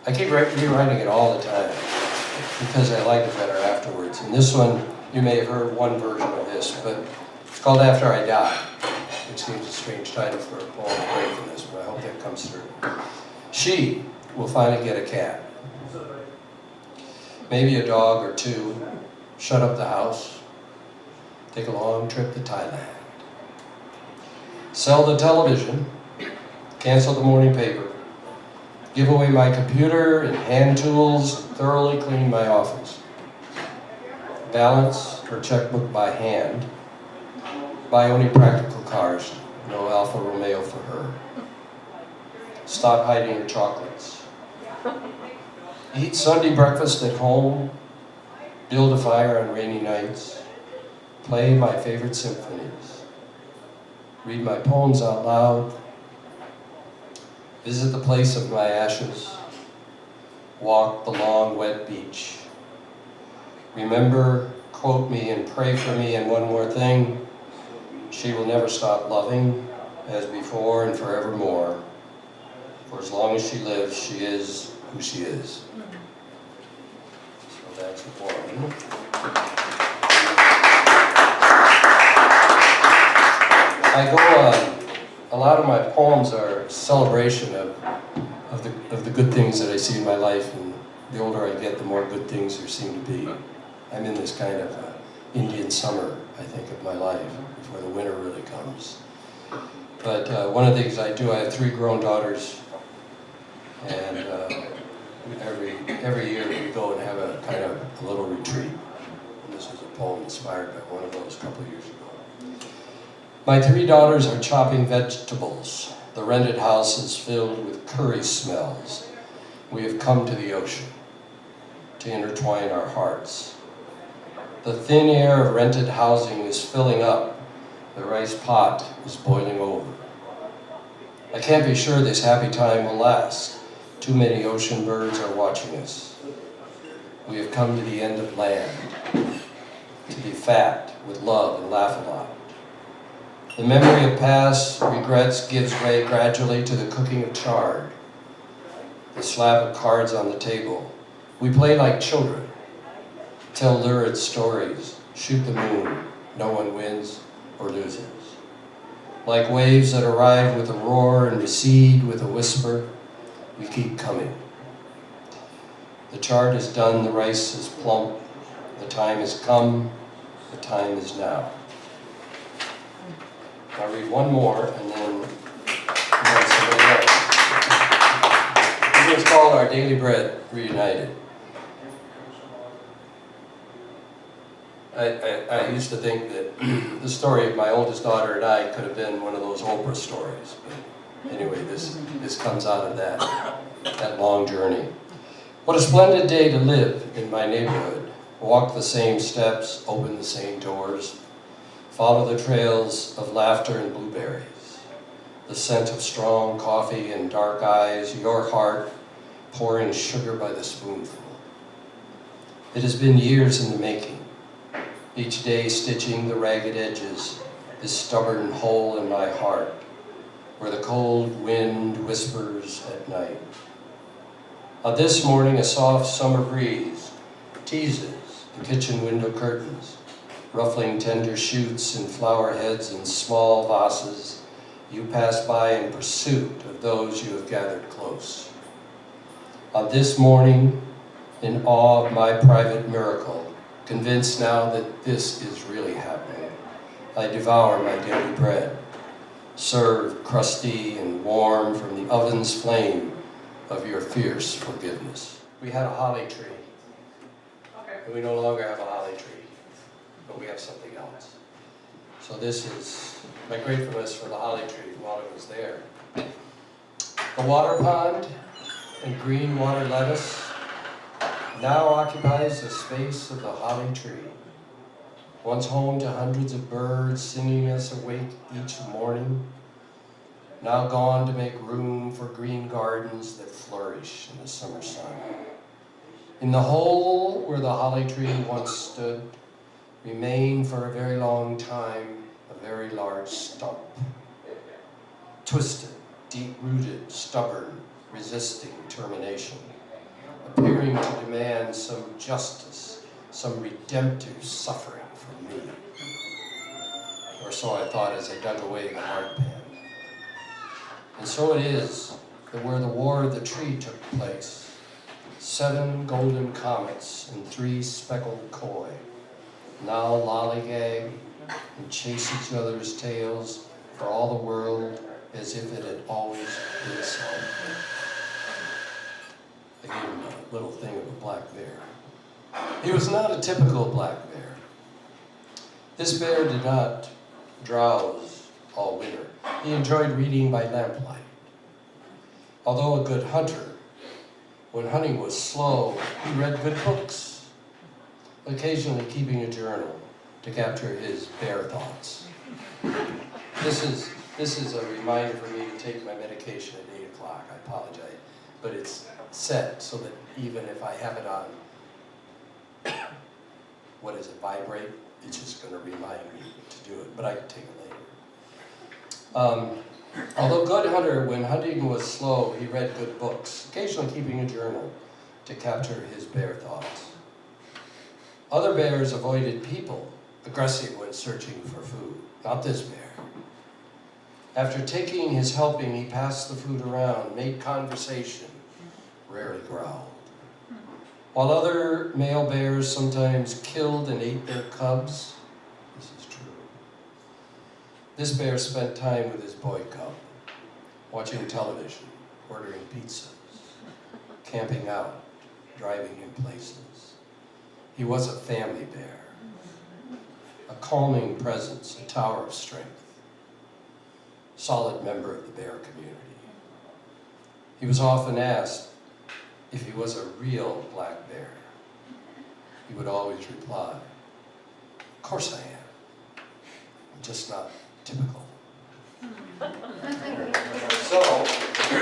I keep rewriting it all the time because I like it better afterwards. And this one, you may have heard one version of this, but it's called After I Die, which seems a strange title for a poem away from this, but I hope that comes through. She will finally get a cat, maybe a dog or two, shut up the house, take a long trip to Thailand, sell the television, cancel the morning paper, give away my computer and hand tools, and thoroughly clean my office. Balance her checkbook by hand. Buy only practical cars, no Alfa Romeo for her. Stop hiding her chocolates. Eat Sunday breakfast at home. Build a fire on rainy nights. Play my favorite symphonies. Read my poems out loud. Visit the place of my ashes. Walk the long, wet beach. Remember, quote me, and pray for me, and one more thing. She will never stop loving, as before and forevermore. For as long as she lives, she is who she is. So that's one. I go on. A lot of my poems are a celebration of the good things that I see in my life, and the older I get, the more good things there seem to be. I'm in this kind of Indian summer, I think, of my life, before the winter really comes. But one of the things I do, I have 3 grown daughters, and every year we go and have a kind of a little retreat. And this was a poem inspired by one of those a couple of years ago. My 3 daughters are chopping vegetables. The rented house is filled with curry smells. We have come to the ocean to intertwine our hearts. The thin air of rented housing is filling up. The rice pot is boiling over. I can't be sure this happy time will last. Too many ocean birds are watching us. We have come to the end of land, to be fat with love and laugh a lot. The memory of past regrets gives way gradually to the cooking of chard, the slab of cards on the table. We play like children, tell lurid stories, shoot the moon. No one wins or loses. Like waves that arrive with a roar and recede with a whisper, we keep coming. The chard is done, the rice is plump, the time has come, the time is now. I'll read one more and then somebody else. This is called Our Daily Bread Reunited. I used to think that the story of my oldest daughter and I could have been one of those Oprah stories. But anyway, this comes out of that long journey. What a splendid day to live in my neighborhood. Walk the same steps, open the same doors. Follow the trails of laughter and blueberries, the scent of strong coffee and dark eyes, your heart pouring sugar by the spoonful. It has been years in the making, each day stitching the ragged edges, this stubborn hole in my heart, where the cold wind whispers at night. This morning, a soft summer breeze teases the kitchen window curtains, ruffling tender shoots and flower heads in small vases. You pass by in pursuit of those you have gathered close. On this morning, in awe of my private miracle, convinced now that this is really happening, I devour my daily bread, served crusty and warm from the oven's flame of your fierce forgiveness. We had a holly tree, and we no longer have a holly tree. But we have something else. So this is my gratefulness for the holly tree while it was there. The water pond and green water lettuce now occupies the space of the holly tree, once home to hundreds of birds singing us awake each morning, now gone to make room for green gardens that flourish in the summer sun. In the hole where the holly tree once stood, remain for a very long time a very large stump. Twisted, deep-rooted, stubborn, resisting termination. appearing to demand some justice, some redemptive suffering from me. Or so I thought as I dug away the hard pan. And so it is that where the War of the Tree took place, 7 golden comets and 3 speckled koi now lollygag and chase each other's tails for all the world as if it had always been so. I gave him a little thing of a black bear. He was not a typical black bear. This bear did not drowse all winter. He enjoyed reading by lamplight. Although a good hunter, when hunting was slow, he read good books, occasionally keeping a journal to capture his bear thoughts. This is a reminder for me to take my medication at 8 o'clock. I apologize, but it's set so that even if I have it on, vibrate, it's just going to remind me to do it, but I can take it later. Although good hunter, when hunting was slow, he read good books, occasionally keeping a journal to capture his bear thoughts. Other bears avoided people, aggressive when searching for food. Not this bear. After taking his helping, he passed the food around, made conversation, rarely growled. While other male bears sometimes killed and ate their cubs, this is true. This bear spent time with his boy cub, watching television, ordering pizzas, camping out, driving in places. He was a family bear, a calming presence, a tower of strength, solid member of the bear community. He was often asked if he was a real black bear. He would always reply, "Of course I am. I'm just not typical."